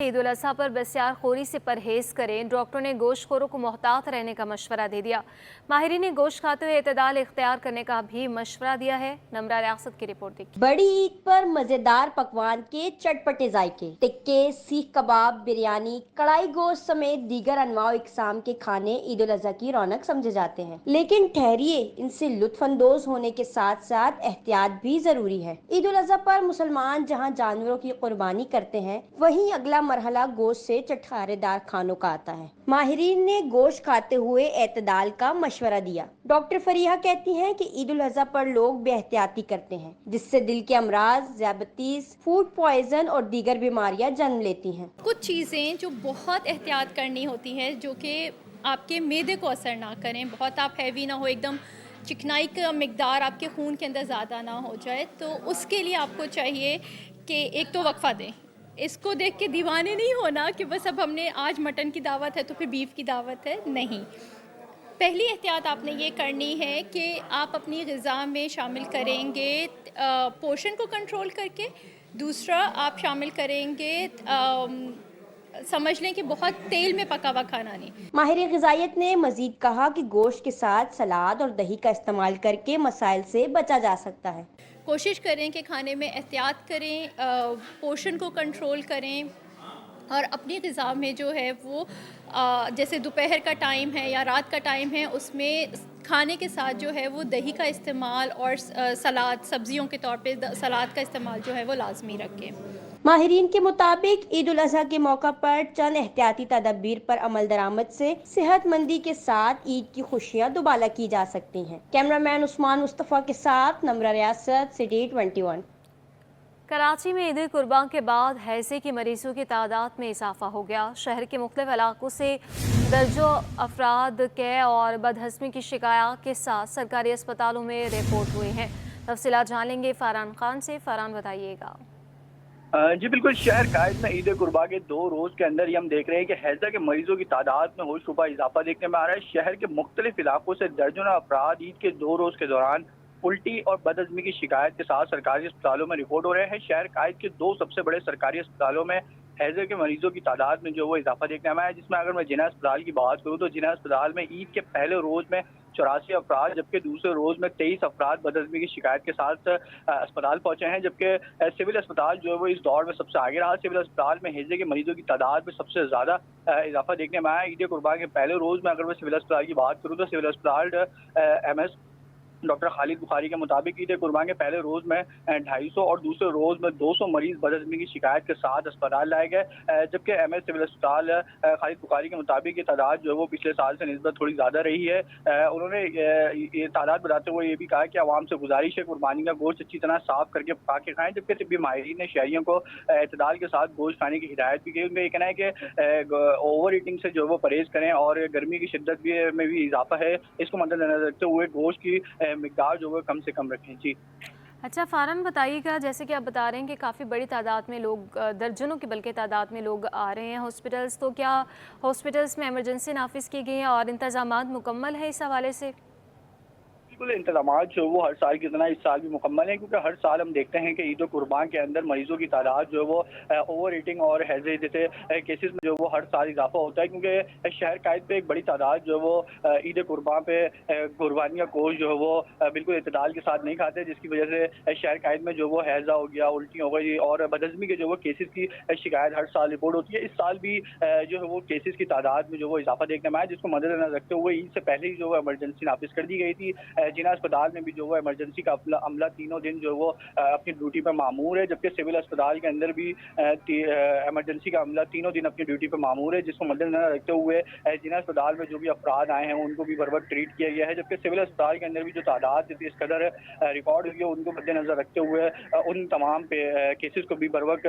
ईद उल अज़हा पर बसियार खोरी से परहेज करें। डॉक्टरों ने गोश्तखोरों को मोहतात रहने का मशवरा दे दिया। माहिरीन ने गोश्त खाते हुए एतदाल इख्तियार करने का भी मशवरा दिया है। नमरा रियासत की रिपोर्ट देखिए। बड़ी ईद पर मजेदार पकवान के चटपटे जायके, टिक्के, सीख कबाब, बिरयानी, कढ़ाई गोश्त समेत दीगर अनवाओ इकसाम के खाने ईद उल अज़हा की रौनक समझे जाते हैं। लेकिन ठहरिए, इनसे लुत्फानंदोज होने के साथ साथ एहतियात भी जरूरी है। ईद उल अज़हा पर मुसलमान जहां जानवरों की कुर्बानी करते हैं, वहीं अगला मरहला गोश्त से चटखारेदार खानों का आता है। माहिरीन ने गोश्त खाते हुए एतदाल का मशवरा दिया। डॉक्टर फरीहा कहती हैं कि ईद उल अज़हा पर लोग बेहतियाती करते हैं, जिससे दिल के अमराज, ज़ियादतीस, फूड पॉइजन और दीगर बीमारियां जन्म लेती हैं। कुछ चीज़ें जो बहुत एहतियात करनी होती है, जो कि आपके मैदे को असर ना करें, बहुत आप हैवी ना हो, एकदम चिकनाई का मिकदार आपके खून के अंदर ज़्यादा ना हो जाए, तो उसके लिए आपको चाहिए कि एक तो वक्फ़ा दें। इसको देख के दीवाने नहीं होना कि बस अब हमने आज मटन की दावत है तो फिर बीफ की दावत है, नहीं। पहली एहतियात आपने ये करनी है कि आप अपनी ग़िज़ा में शामिल करेंगे पोर्शन को कंट्रोल करके। दूसरा, आप शामिल करेंगे समझ लें कि बहुत तेल में पका हुआ खाना नहीं। माहिर ग़िज़ाइयत ने मजीद कहा कि गोश्त के साथ सलाद और दही का इस्तेमाल करके मसाइल से बचा जा सकता है। कोशिश करें कि खाने में एहतियात करें, पोर्शन को कंट्रोल करें और अपनी ग़िज़ा में जो है वो जैसे दोपहर का टाइम है या रात का टाइम है, उसमें खाने के साथ जो है वो दही का इस्तेमाल और सलाद, सब्जियों के तौर पे सलाद का इस्तेमाल जो है वो लाजमी रखें। माहिरीन के मुताबिक ईद उल अज़हा के मौका पर चंद एहतियाती तदबीर पर अमल दरामद से सेहतमंदी के साथ ईद की खुशियाँ दुबाला की जा सकती हैं। कैमरामैन उस्मान मुस्तफ़ा के साथ नमरा रियासत, सिटी 21। कराची में ईद कुर्बान के बाद हैज़े के मरीजों की तादाद में इजाफा हो गया। शहर के मुख्तलिफ इलाकों से दर्जों अफराद कै और बदहज़मी की शिकायत के साथ सरकारी अस्पतालों में रिपोर्ट हुए हैं। तफसीलात जान लेंगे फ़रहान खान से। फ़रहान, बताइएगा। जी बिल्कुल, शहर कायद में ईद कुर्बा के 2 रोज़ के अंदर ही हम देख रहे हैं कि हैज़ा के मरीजों की तादाद में होश रुबा इजाफा देखने में आ रहा है। शहर के मुख्तलिफ इलाकों से दर्जनों अफराद ईद के 2 रोज़ के दौरान उल्टी और बदहज़मी की शिकायत के साथ सरकारी अस्पतालों में रिपोर्ट हो रहे हैं। शहर कायद के 2 सबसे बड़े सरकारी अस्पतालों में हैज़े के मरीजों की तादाद में जो वो इजाफा देखने में आया है, जिसमें अगर मैं जिना अस्पताल की बात करूँ तो जिना अस्पताल में ईद के पहले रोज़ में 84 अफराद, जबकि दूसरे रोज़ में 23 अफराद बदहज़मी की शिकायत के साथ अस्पताल पहुंचे हैं। जबकि सिविल अस्पताल जो है वो इस दौर में सबसे आगे रहा। सिविल अस्पताल में हैज़े के मरीजों की तादाद में सबसे ज़्यादा इजाफा देखने में आया। ईद कुर्बान के पहले रोज़ में अगर मैं सिविल अस्पताल की बात करूँ तो सिविल अस्पताल MS डॉक्टर खालिद बुखारी के मुताबिक ईद कुर्बान के पहले रोज़ में 250 और दूसरे रोज़ में 200 मरीज बदहज़मी की शिकायत के साथ अस्पताल लाए गए। जबकि MS सिविल अस्पताल खालिद बुखारी के मुताबिक ये तादाद जो है वो पिछले साल से निस्बत थोड़ी ज़्यादा रही है। उन्होंने ये तादाद बताते हुए ये भी कहा कि आवाम से गुजारिश है कुर्बानी का गोश्त अच्छी तरह साफ़ करके पका के खाएँ। जबकि तिब्बी माहिरीन ने शहरियों को एतदाल के साथ गोश्त खाने की हिदायत भी की। उनका ये कहना है कि ओवर ईटिंग से जो वो परहेज़ करें और गर्मी की शिद्दत में भी इजाफा है, इसको मद्देनजर रखते हुए गोश्त की मिकदार जो है कम से कम रखें। जी अच्छा फ़रहान, बताइएगा, जैसे कि आप बता रहे हैं कि काफ़ी बड़ी तादाद में लोग, दर्जनों की बल्कि तादाद में लोग आ रहे हैं हॉस्पिटल्स, तो क्या हॉस्पिटल्स में इमरजेंसी नाफिज की गई हैं और इंतज़ामात मुकम्मल है इस हवाले से? बिल्कुल, इंतज़ामात जो वो हर साल की तरह इस साल भी मुकम्मल है, क्योंकि हर साल हम देखते हैं कि ईद कुर्बान के अंदर मरीजों की तादाद जो है वो ओवर ईटिंग और हैज़े जैसे केसेस में जो वो हर साल इजाफा होता है। क्योंकि शहर कायद पे एक बड़ी तादाद जो है वो ईद कुर्बान पे कुर्बानी का गोश्त जो है वो बिल्कुल इतदाल के साथ नहीं खाते, जिसकी वजह से शहर कायद में जो वो हैज़ा हो गया, उल्टी हो गई और बदहज़मी के जो वो केसेस की शिकायत हर साल रिपोर्ट होती है। इस साल भी जो है वो केसेस की तादाद में जो वो इजाफा देखने में आया, जिसको मद्देनजर रखते हुए ईद से पहले ही जो है इमरजेंसी नाफिज कर दी गई थी। जिना अस्पताल में भी जो है इमरजेंसी का अमला तीनों दिन जो वो अपनी ड्यूटी पर मामूर है। जबकि सिविल अस्पताल के अंदर भी इमरजेंसी का अमला तीनों दिन अपनी ड्यूटी पर मामूर है, जिसको मद्देनजर रखते हुए जिना अस्पताल में जो भी अफराद आए हैं उनको भी बर वक्त ट्रीट किया गया है। जबकि सिविल अस्पताल के अंदर भी जो तादाद इस कदर रिकॉर्ड हुई है, उनको मद्देनजर रखते हुए उन तमाम केसेस को भी बर वक्त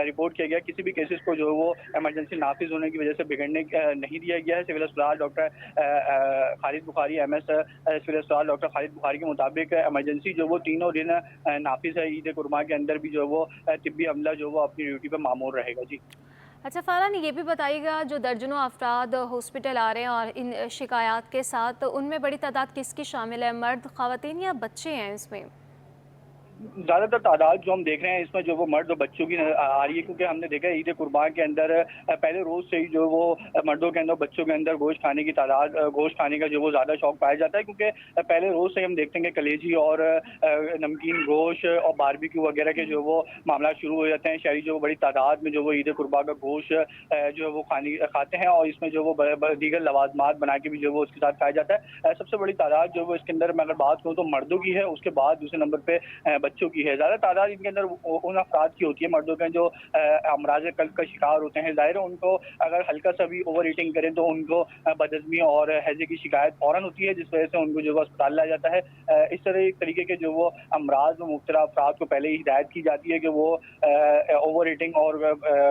रिपोर्ट किया गया। किसी भी केसेस को जो है वो इमरजेंसी नाफिज होने की वजह से बिगड़ने नहीं दिया गया है। सिविल अस्पताल doctor Khalid Bukhari MS civil अस्पताल डॉक्टर खालिद बुखारी के मुताबिक इमरजेंसी जो वो तीनों दिन नाफिज है। ईद कुर्बान के अंदर भी जो है वो तिब्बी अमला जो वो अपनी ड्यूटी पर मामूर रहेगा। जी अच्छा फ़रहान, ये भी बताइएगा, जो दर्जनों अफराद हॉस्पिटल आ रहे हैं और इन शिकायत के साथ, उनमें बड़ी तादाद किसकी शामिल है? मर्द, ख़वातीन या बच्चे हैं इसमें? ज़्यादातर तादाद जो हम देख रहे हैं इसमें जो वो मर्द और बच्चों की आ रही है, क्योंकि हमने देखा है ईद कुर्बान के अंदर पहले रोज़ से ही जो वो मर्दों के अंदर बच्चों के अंदर गोश्त खाने की तादाद गोश्त खाने का जो वो ज़्यादा शौक पाया जाता है, क्योंकि पहले रोज़ से ही हम देखते हैं कि कलेजी और नमकीन गोश्त और बारबेक्यू वगैरह के जो वो मामला शुरू हो जाते हैं। शहरी जो बड़ी तादाद में जो वो ईद कुर्बान का गोश्त जो है वो खाते हैं और इसमें जो वो दीगर लवाजमात बना के भी जो वो उसके साथ खाया जाता है। सबसे बड़ी तादाद जो वो इसके अंदर मैं अगर बात करूँ तो मर्दों की है, उसके बाद दूसरे नंबर पे बच्चों की है। ज़्यादा तादाद इनके अंदर उन अफराद की होती है, मर्दों के जो अमराज कल्ब का शिकार होते हैं। ज़ाहिर है उनको अगर हल्का सा भी ओवर ईटिंग करें तो उनको बदहज़मी और हैज़े की शिकायत फ़ौरन होती है, जिस वजह से उनको जो वो अस्पताल लाया जाता है। इस तरह एक तरीके के जो वो अमराज में मुब्तला अफराद को पहले ही हिदायत की जाती है कि वो ओवर ईटिंग और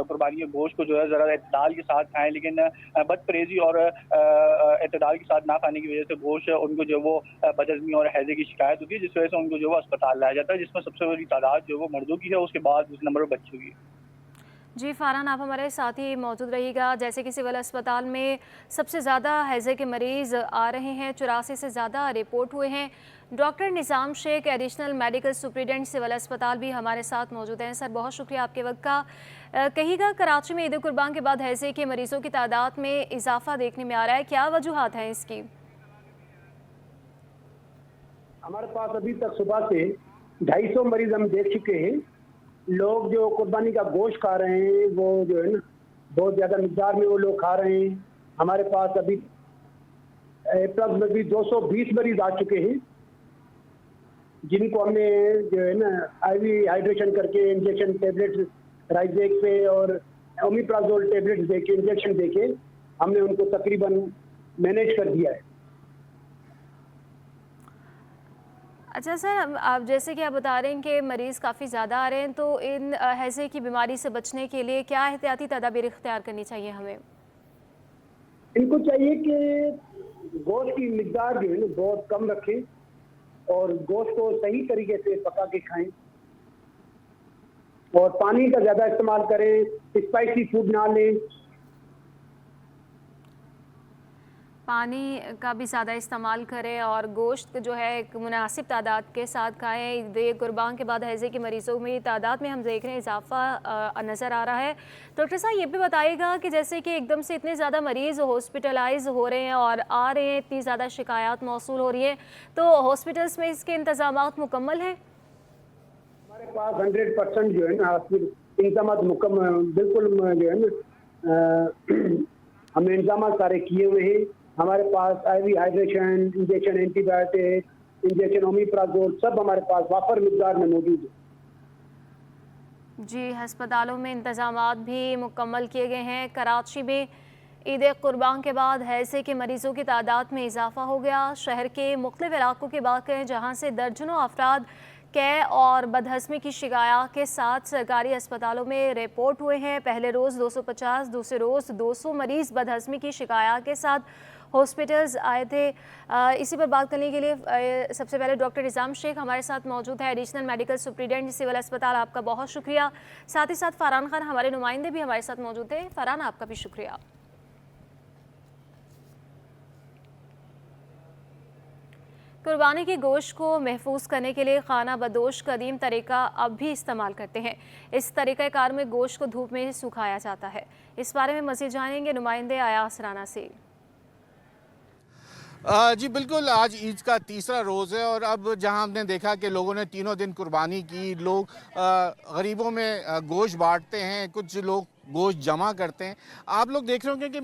कुर्बानी गोश्त को जो है ज़रा एतदाल के साथ खाएँ, लेकिन बदपरहेज़ी और एतदाल के साथ ना खाने की वजह से गोश्त उनको जो वो बदहज़मी और हैज़े की शिकायत होती है, जिस वजह से उनको जो वो अस्पताल लाया जाता है, जिसमें सबसे बड़ी तादाद जो वो मर्दों की है, उसके बाद दूसरे नंबर पर बच्चों की है। जी फ़रहान, आप हमारे साथ ही मौजूद रहिएगा। जैसे कि सिविल अस्पताल में सबसे ज़्यादा हैज़े के मरीज़ आ रहे हैं, 84 से ज़्यादा रिपोर्ट हुए हैं। Doctor Nizam Shaikh, additional medical superintendent civil अस्पताल भी हमारे साथ मौजूद हैं। सर, बहुत शुक्रिया आपके वक्त का। कहिएगा, कराची में ईद कुर्बान के बाद हैज़े के मरीज़ों की तादाद में इजाफा देखने में आ रहा है, क्या वजूहात हैं इसकी? हमारे पास अभी तक सुबह से 250 मरीज हम देख चुके हैं। लोग जो कुर्बानी का गोश्त खा रहे हैं वो जो है ना बहुत ज़्यादा मिकदार में वो लोग खा रहे हैं। हमारे पास अभी अप्रॉक्सिमेटली 220 मरीज आ चुके हैं, जिनको हमने जो है ना IV हाइड्रेशन करके इंजेक्शन टेबलेट्स राइजेक पे और ओमिप्राजोल टेबलेट्स देके इंजेक्शन देके हमने उनको तकरीबन मैनेज कर दिया है। अच्छा सर, आप जैसे कि आप बता रहे हैं कि मरीज़ काफ़ी ज़्यादा आ रहे हैं, तो इन हैज़े की बीमारी से बचने के लिए क्या एहतियाती तदाबीर इख्तियार करनी चाहिए हमें? इनको चाहिए कि गोश्त की मिकदार जो है ना बहुत कम रखें और गोश्त को सही तरीके से पका के खाएं और पानी का ज़्यादा इस्तेमाल करें, स्पाइसी फूड ना लें। पानी का भी ज़्यादा इस्तेमाल करें और गोश्त जो है एक मुनासिब तादाद के साथ खाएँ। ईद कुर्बान के बाद हैज़े के मरीज़ों में तादाद में हम देख रहे हैं इजाफा नज़र आ रहा है। डॉक्टर साहब, ये भी बताइएगा कि जैसे कि एकदम से इतने ज़्यादा मरीज़ हॉस्पिटलाइज हो रहे हैं और आ रहे हैं, इतनी ज़्यादा शिकायत मौसूल हो रही हैं, तो हॉस्पिटल्स में इसके इंतज़ामात मुकम्मल हैं? हमारे पास 100% जो है ना इंतजाम मुकम्मल बिल्कुल जो है ना हमने इंतजाम सारे किए हुए हैं। हमारे पास IV hydration, injection antibiotic, injection omeprazole सब हमारे पास वाफर मिकदार में मौजूद है। जी, अस्पतालों में इंतज़ामात भी मुकम्मल किए गए हैं। कराची में ईद कुर्बान के बाद हैज़े के मरीज़ों की तादाद में इजाफा हो गया। शहर के मुख्तलिफ इलाकों की बात करें जहाँ से दर्जनों अफराद कै और बदहज़मी की शिकायत के साथ सरकारी अस्पतालों में रिपोर्ट हुए हैं। पहले रोज़ 250, दूसरे रोज़ 200 मरीज़ बदहज़मी की शिकायत के साथ हॉस्पिटल्स आए थे। इसी पर बात करने के लिए सबसे पहले डॉक्टर निज़ाम शेख हमारे साथ मौजूद है, एडिशनल मेडिकल सुपरिटेंडेंट सिविल अस्पताल। आपका बहुत शुक्रिया। साथ ही साथ फ़रहान खान, हमारे नुमाइंदे भी हमारे साथ मौजूद थे। फ़रहान, आपका भी शुक्रिया। कुर्बानी के गोश्त को महफूज करने के लिए खाना बदोश कदीम तरीका अब भी इस्तेमाल करते हैं। इस तरीक़ाकार में गोश्त को धूप में सुखाया जाता है। इस बारे में मज़ीद जानेंगे नुमाइंदे आयास राना से। जी बिल्कुल, आज ईद का तीसरा रोज़ है और अब जहां हमने देखा कि लोगों ने तीनों दिन कुर्बानी की, लोग गरीबों में गोश्त बांटते हैं, कुछ लोग गोश्त जमा करते हैं। आप लोग देख रहे होंगे कि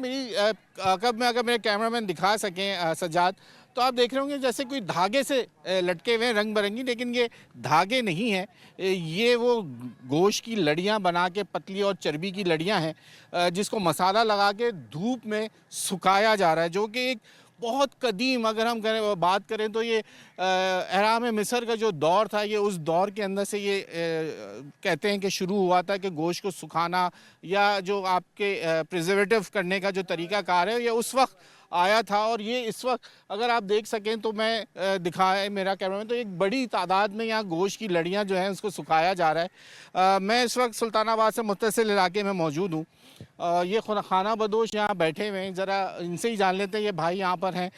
अगर मेरे कैमरामैन दिखा सकें सज्जाद, तो आप देख रहे होंगे जैसे कोई धागे से लटके हुए हैं रंग बिरंगी, लेकिन ये धागे नहीं हैं, ये वो गोश्त की लड़ियाँ बना के पतली और चर्बी की लड़ियाँ हैं जिसको मसाला लगा के धूप में सुखाया जा रहा है, जो कि एक बहुत कदीम अगर हम बात करें तो ये एहराम मिस्र का जो दौर था, ये उस दौर के अंदर से ये कहते हैं कि शुरू हुआ था कि गोश्त को सुखाना या जो आपके प्रिजर्वेटिव करने का जो तरीक़ाकार है ये उस वक्त आया था। और ये इस वक्त अगर आप देख सकें तो मैं दिखाए मेरा कैमरा में, तो एक बड़ी तादाद में यहाँ गोश्त की लड़ियाँ जो हैं उसको सुखाया जा रहा है। मैं इस वक्त सुल्तानाबाद से मुत्तसिल इलाके में मौजूद हूँ। ये खाना बदोश यहाँ बैठे हुए हैं, ज़रा इनसे ही जान लेते हैं। ये भाई यहाँ पर हैं,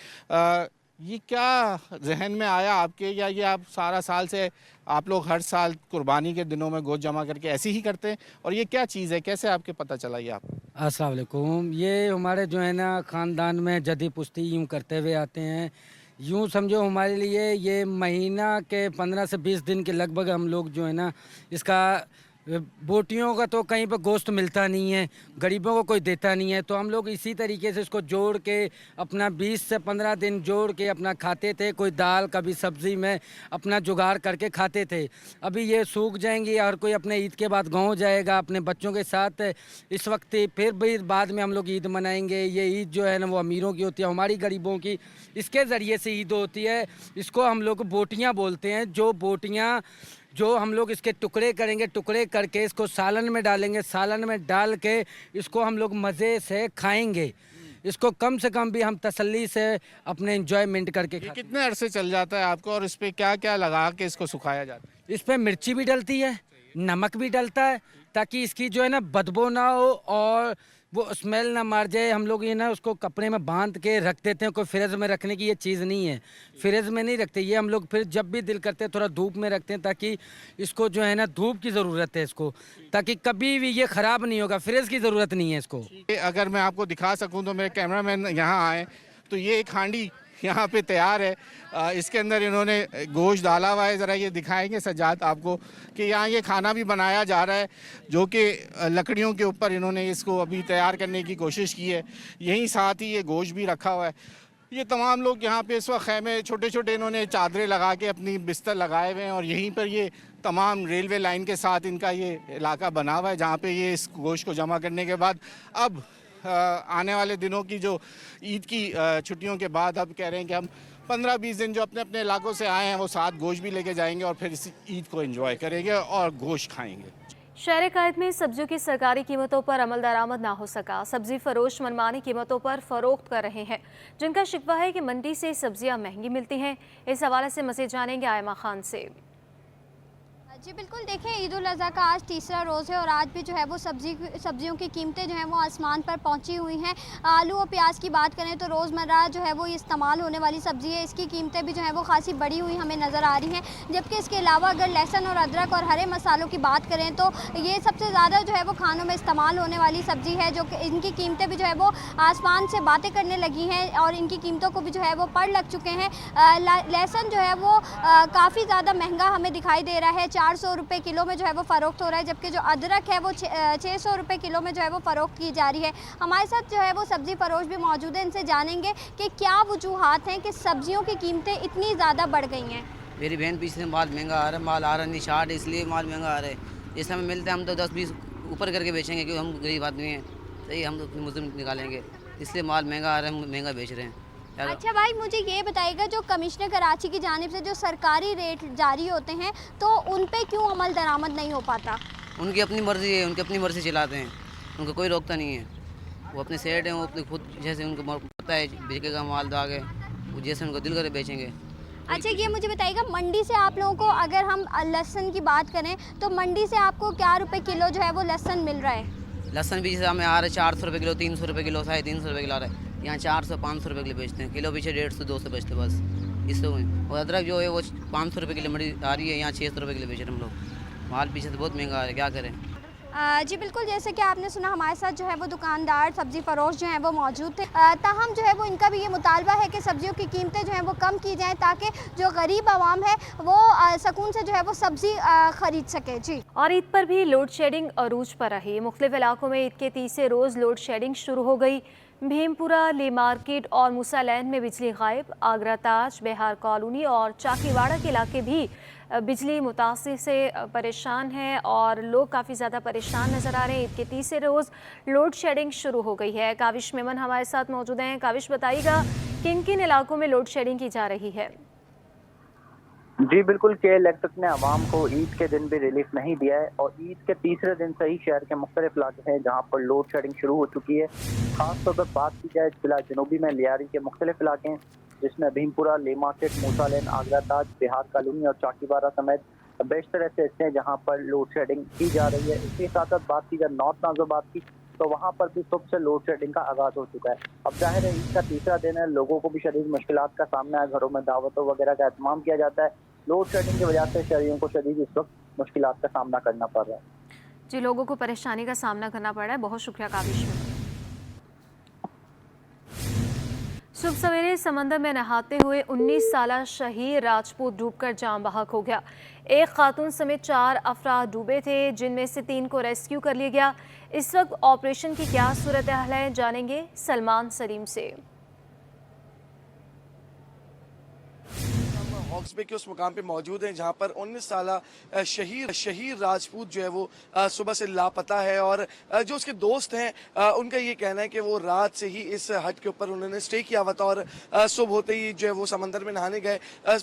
ये क्या जहन में आया आपके, या ये आप सारा साल से आप लोग हर साल कुर्बानी के दिनों में गोश्त जमा करके ऐसे ही करते हैं, और ये क्या चीज़ है, कैसे आपके पता चला ये आपको? अस्सलाम वालेकुम। ये हमारे जो है ना ख़ानदान में जदी पुश्ती यूँ करते हुए आते हैं। यूँ समझो हमारे लिए ये महीना के 15 से 20 दिन के लगभग हम लोग जो है ना इसका बोटियों का तो कहीं पर गोश्त मिलता नहीं है, गरीबों को कोई देता नहीं है, तो हम लोग इसी तरीके से इसको जोड़ के अपना 20 से 15 दिन जोड़ के अपना खाते थे। कोई दाल कभी सब्ज़ी में अपना जुगाड़ करके खाते थे। अभी ये सूख जाएंगी और कोई अपने ईद के बाद गाँव जाएगा अपने बच्चों के साथ। इस वक्त फिर भी बाद में हम लोग ईद मनाएंगे। ये ईद जो है ना वो अमीरों की होती है, हमारी गरीबों की इसके ज़रिए से ईद होती है। इसको हम लोग बोटियाँ बोलते हैं। जो बोटियाँ जो हम लोग इसके टुकड़े करेंगे, टुकड़े करके इसको सालन में डालेंगे, सालन में डाल के इसको हम लोग मज़े से खाएंगे। इसको कम से कम भी हम तसल्ली से अपने एंजॉयमेंट करके ये खाते हैं। कितने अरसे चल जाता है आपको, और इस पे क्या क्या लगा के इसको सुखाया जाता है? इस पर मिर्ची भी डलती है, नमक भी डलता है, ताकि इसकी जो है ना बदबू ना हो और वो स्मेल ना मार जाए। हम लोग ये ना उसको कपड़े में बांध के रख देते हैं। कोई फ्रिज में रखने की ये चीज़ नहीं है, फ्रिज में नहीं रखते ये हम लोग। फिर जब भी दिल करते हैं थोड़ा धूप में रखते हैं, ताकि इसको जो है ना धूप की ज़रूरत है इसको, ताकि कभी भी ये ख़राब नहीं होगा। फ्रिज की ज़रूरत नहीं है इसको। अगर मैं आपको दिखा सकूं तो मेरे कैमरामैन यहाँ आए, तो ये एक हांडी यहाँ पे तैयार है। इसके अंदर इन्होंने गोश्त डाला हुआ है। ज़रा ये दिखाएंगे सज्जाद आपको कि यहाँ ये खाना भी बनाया जा रहा है, जो कि लकड़ियों के ऊपर इन्होंने इसको अभी तैयार करने की कोशिश की है। यहीं साथ ही ये गोश्त भी रखा हुआ है। ये तमाम लोग यहाँ पे इस वक्त खैमे छोटे छोटे इन्होंने चादरें लगा के अपनी बिस्तर लगाए हुए हैं, और यहीं पर ये तमाम रेलवे लाइन के साथ इनका ये इलाका बना हुआ है, जहाँ पे ये इस गोश्त को जमा करने के बाद अब आने वाले दिनों की जो ईद की छुट्टियों के बाद अब कह रहे हैं कि हम 15-20 दिन जो अपने अपने इलाकों से आए हैं वो साथ गोश्त भी लेके जाएंगे और फिर इस ईद को एंजॉय करेंगे और गोश्त खाएंगे। शहर कायद में सब्जियों की सरकारी कीमतों पर अमल दरामद ना हो सका। सब्जी फरोश मनमानी कीमतों पर फरोख्त कर रहे हैं, जिनका शिकवा है कि मंडी से सब्जियां महंगी मिलती हैं। इस हवाले से मज़ीद जानेंगे आयमा खान से। जी बिल्कुल, देखें ईद उल अज़हा का आज तीसरा रोज़ है और आज भी जो है वो सब्जियों की कीमतें जो हैं वो आसमान पर पहुंची हुई हैं। आलू और प्याज की बात करें तो रोज़मर्रा जो है वो इस्तेमाल होने वाली सब्ज़ी है, इसकी कीमतें भी जो है वो खासी बढ़ी हुई हमें नज़र आ रही हैं। जबकि इसके अलावा अगर लहसुन और अदरक और हरे मसालों की बात करें तो ये सबसे ज़्यादा जो है वो खानों में इस्तेमाल होने वाली सब्ज़ी है, जो कि इनकी कीमतें भी जो है वो आसमान से बातें करने लगी हैं और इनकी कीमतों को भी जो है वो पड़ लग चुके हैं। लहसुन जो है वो काफ़ी ज़्यादा महंगा हमें दिखाई दे रहा है, 400 रुपये किलो में जो है वो फ़रोख्त हो रहा है। जबकि जो अदरक है वो 600 रुपये किलो में जो है वो फ़रोख्त की जा रही है। हमारे साथ जो है वो सब्ज़ी फरोश भी मौजूद है, इनसे जानेंगे कि क्या वजूहात हैं कि सब्जियों की कीमतें इतनी ज़्यादा बढ़ गई हैं। मेरी बहन पिछले माल महंगा आ रहा है, माल आ रहा नहीं, शार्ट इसलिए माल महंगा आ रहा है। इस समय मिलते हैं हम तो 10-20 ऊपर करके बेचेंगे, क्योंकि हम गरीब आदमी हैं, सही हम तो मुस्लिम निकालेंगे, इसलिए माल महंगा आ रहा है, हम महंगा बेच रहे हैं। अच्छा भाई, मुझे ये बताइएगा, जो कमिश्नर कराची की जानिब से जो सरकारी रेट जारी होते हैं तो उन पे क्यों अमल दरामद नहीं हो पाता? उनकी अपनी मर्ज़ी है, उनकी अपनी मर्ज़ी चलाते हैं, उनको कोई रोकता नहीं है। वो अपने सेठ हैं, वो अपने खुद जैसे उनको पता है बेचेगा माल तो आगे वो जैसे उनको दिल करे बेचेंगे। अच्छा ये मुझे बताइएगा, मंडी से आप लोगों को अगर हम लहसुन की बात करें तो मंडी से आपको क्या रुपये किलो जो है वो लहसुन मिल रहा है? लहसुन भी जैसे हमें आ रहा है 400 रुपये किलो, 300 रुपये किलो, 350 रुपये किलो आ रहा है। यहाँ 400-500 रुपये किलो बेचते हैं, किलो पीछे 150-200 बेचते बस इससे हुए। और अदरक जो है वो 500 रुपये किलो मंडी आ रही है, यहाँ 600 रुपये किलो बेच रहे हैं हम लोग। माल पीछे से बहुत महंगा आ रहा है, क्या करें। जी बिल्कुल, जैसे कि आपने सुना हमारे साथ जो है वो दुकानदार सब्ज़ी फरोश जो हैं वो मौजूद थे। ताहम जो है वो इनका भी ये मुतालबा है कि सब्जियों की कीमतें जो हैं वो कम की जाएं, ताकि जो गरीब आवाम है वो सुकून से जो है वो सब्ज़ी ख़रीद सके। जी, और ईद पर भी लोड शेडिंग अरूज पर रही। मुख्तलिफ इलाकों में ईद के तीसरे रोज़ लोड शेडिंग शुरू हो गई। भीमपुरा, ले मार्केट और मूसा लैंड में बिजली गायब। आगरा ताज, बिहार कॉलोनी और चाकीवाड़ा के इलाके भी बिजली मुतासिर से परेशान हैं और लोग काफ़ी ज़्यादा परेशान नज़र आ रहे हैं। ईद के तीसरे रोज़ लोड शेडिंग शुरू हो गई है। काविश मेमन हमारे साथ मौजूद हैं। काविश, बताइएगा किन किन इलाकों में लोड शेडिंग की जा रही है? जी बिल्कुल, के इलेक्ट्रिक ने आवाम को ईद के दिन भी रिलीफ नहीं दिया है और ईद के तीसरे दिन से ही शहर के मुख्तलिफ इलाके हैं जहाँ पर लोड शेडिंग शुरू हो चुकी है। खासतौर पर बात की जाए जिला जनूबी में लियारी के मुख्तलिफ इलाके हैं, जिसमें भीमपुरा, ले मार्केट, मूसा लैंड, आगरा ताज, बिहार कॉलोनी और चाकीवाड़ा समेत बेशतर ऐसे हिस्से हैं जहाँ पर लोड शेडिंग की जा रही है। इसके साथ साथ बात की जाए नॉर्थ नाज़िबाद की, तो वहाँ पर भी सुबह से लोड शेडिंग का आगाज हो चुका है। अब जाहिर है ईद का तीसरा दिन है, लोगों को भी शदीद मुश्किलात का सामना है, घरों में दावतों वगैरह का एहतमाम किया जाता है। लोड शेडिंग की वजह से शहरियों को शदीद इस वक्त मुश्किलात का सामना करना पड़ रहा है। जी, लोगों को परेशानी का सामना करना पड़ रहा है। बहुत शुक्रिया काबिश। सुबह सवेरे समंदर में नहाते हुए 19 साला शहीर राजपूत डूबकर जान बहक हो गया। एक खातून समेत 4 अफराद डूबे थे, जिनमें से 3 को रेस्क्यू कर लिया गया। इस वक्त ऑपरेशन की क्या सूरत हाल है, जानेंगे सलमान सलीम से। हॉक्स बे के उस मुकाम पे मौजूद हैं जहां पर 19 साला शहीर राजपूत जो है वो सुबह से लापता है और जो उसके दोस्त हैं उनका ये कहना है कि वो रात से ही इस हट के ऊपर उन्होंने स्टे किया हुआ था और सुबह होते ही जो है वो समंदर में नहाने गए।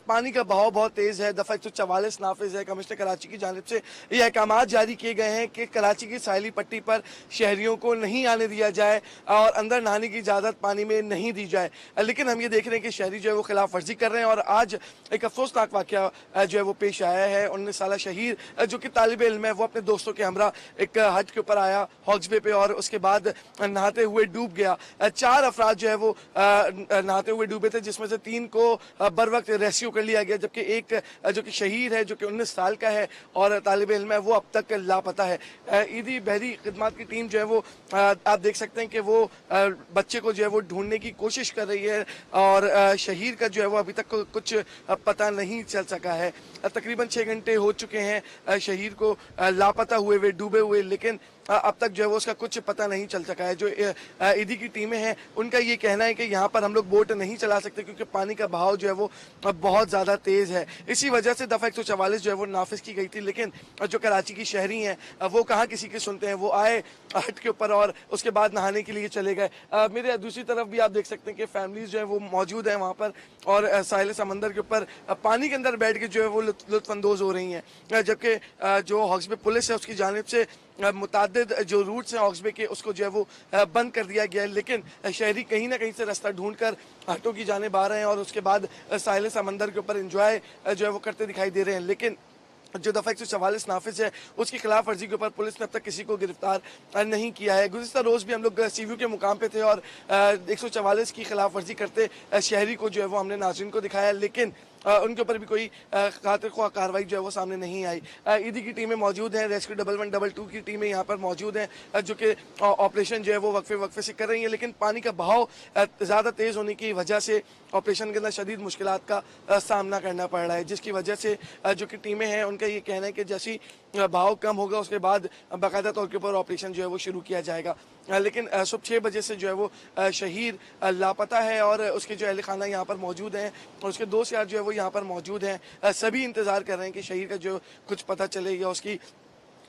पानी का बहाव बहुत तेज़ है। दफ़ा 144 नाफिज है। कमिश्नर कराची की जानिब से ये अहकाम जारी किए गए हैं कि कराची की साहिली पट्टी पर शहरियों को नहीं आने दिया जाए और अंदर नहाने की इजाज़त पानी में नहीं दी जाए। लेकिन हम ये देख रहे हैं कि शहरी जो है वो खिलाफ वर्जी कर रहे हैं और आज एक अफसोसनाक वाक़या जो है वो पेश आया है। 19 साला शहीर जो कि तालिब इल्म है, वो अपने दोस्तों के हमरा एक हज के ऊपर आया हॉक्स बे पे और उसके बाद नहाते हुए डूब गया। 4 अफराद जो है वो नहाते हुए डूबे थे, जिसमें से 3 को बर वक्त रेस्क्यू कर लिया गया, जबकि एक जो कि शहीद है, जो कि 19 साल का है और तालिब इल्म है, वो अब तक लापता है। ईदी बहरी खिदमात की टीम जो है वो आप देख सकते हैं कि वो बच्चे को जो है वो ढूंढने की कोशिश कर रही है और शहीद का जो है वो अभी तक कुछ पता नहीं चल सका है। तकरीबन 6 घंटे हो चुके हैं शहीद को लापता हुए डूबे हुए, लेकिन अब तक जो है वो उसका कुछ पता नहीं चल सका है। जो ईदी की टीमें हैं उनका ये कहना है कि यहाँ पर हम लोग बोट नहीं चला सकते क्योंकि पानी का बहाव जो है वो बहुत ज़्यादा तेज़ है। इसी वजह से दफ़ा 144 जो है वो नाफिज की गई थी, लेकिन जो कराची की शहरी हैं वो कहाँ किसी के सुनते हैं। वो आए हट के ऊपर और उसके बाद नहाने के लिए चले गए। मेरे दूसरी तरफ भी आप देख सकते हैं कि फैमिलीज जो है वो मौजूद हैं वहाँ पर और साहिल समंदर के ऊपर पानी के अंदर बैठ के जो है वो लुत्फानंदोज़ हो रही हैं। जबकि जो हॉक्स बे पुलिस है उसकी जानिब से मुतादिद जो रूट्स हैं हॉक्स बे के उसको जो है वो बंद कर दिया गया है, लेकिन शहरी कहीं ना कहीं से रास्ता ढूंढकर हटों की जानिब आ रहे हैं और उसके बाद साहिल समंदर के ऊपर एंजॉय जो है वो करते दिखाई दे रहे हैं। लेकिन जो दफ़ा 144 नाफिज है उसकी खिलाफ वर्जी के ऊपर पुलिस ने अब तक किसी को गिरफ्तार नहीं किया है। गुज़िश्ता रोज़ भी हम लोग सीव्यू के मुकाम पे थे और 144 की खिलाफ वर्जी करते शहरी को जो है वो हमने नाज़रीन को दिखाया, लेकिन उनके ऊपर भी कोई खातिर ख्वाह कार्रवाई जो है वो सामने नहीं आई। ईदी की टीमें मौजूद हैं, रेस्क्यू 1112 की टीमें यहाँ पर मौजूद हैं जो कि ऑपरेशन जो है वो वक्फे से कर रही हैं, लेकिन पानी का बहाव ज़्यादा तेज़ होने की वजह से ऑपरेशन के अंदर शदीद मुश्किलात का सामना करना पड़ रहा है, जिसकी वजह से जो कि टीमें हैं उनका ये कहना है कि जैसी बहाव कम होगा उसके बाद बाकायदा तौर के ऊपर ऑपरेशन जो है वो शुरू किया जाएगा। लेकिन सुबह 6 बजे से जो है वो शहीद लापता है और उसके जो अहल खाना यहाँ पर मौजूद हैं और उसके दोस्त यार जो है वो यहाँ पर मौजूद हैं। सभी इंतज़ार कर रहे हैं कि शहीद का जो कुछ पता चले या उसकी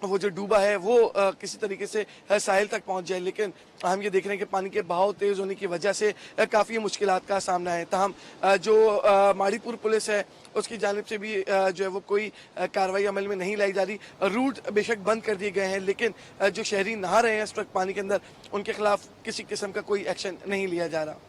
वो जो डूबा है वो किसी तरीके से साहिल तक पहुंच जाए, लेकिन हम ये देख रहे हैं कि पानी के बहाव तेज़ होने की वजह से काफ़ी मुश्किलात का सामना है। तहम जो माड़ीपुर पुलिस है उसकी जानिब से भी जो है वो कोई कार्रवाई अमल में नहीं लाई जा रही। रूट बेशक बंद कर दिए गए हैं, लेकिन जो शहरी नहा रहे हैं इस वक्त पानी के अंदर उनके खिलाफ किसी किस्म का कोई एक्शन नहीं लिया जा रहा।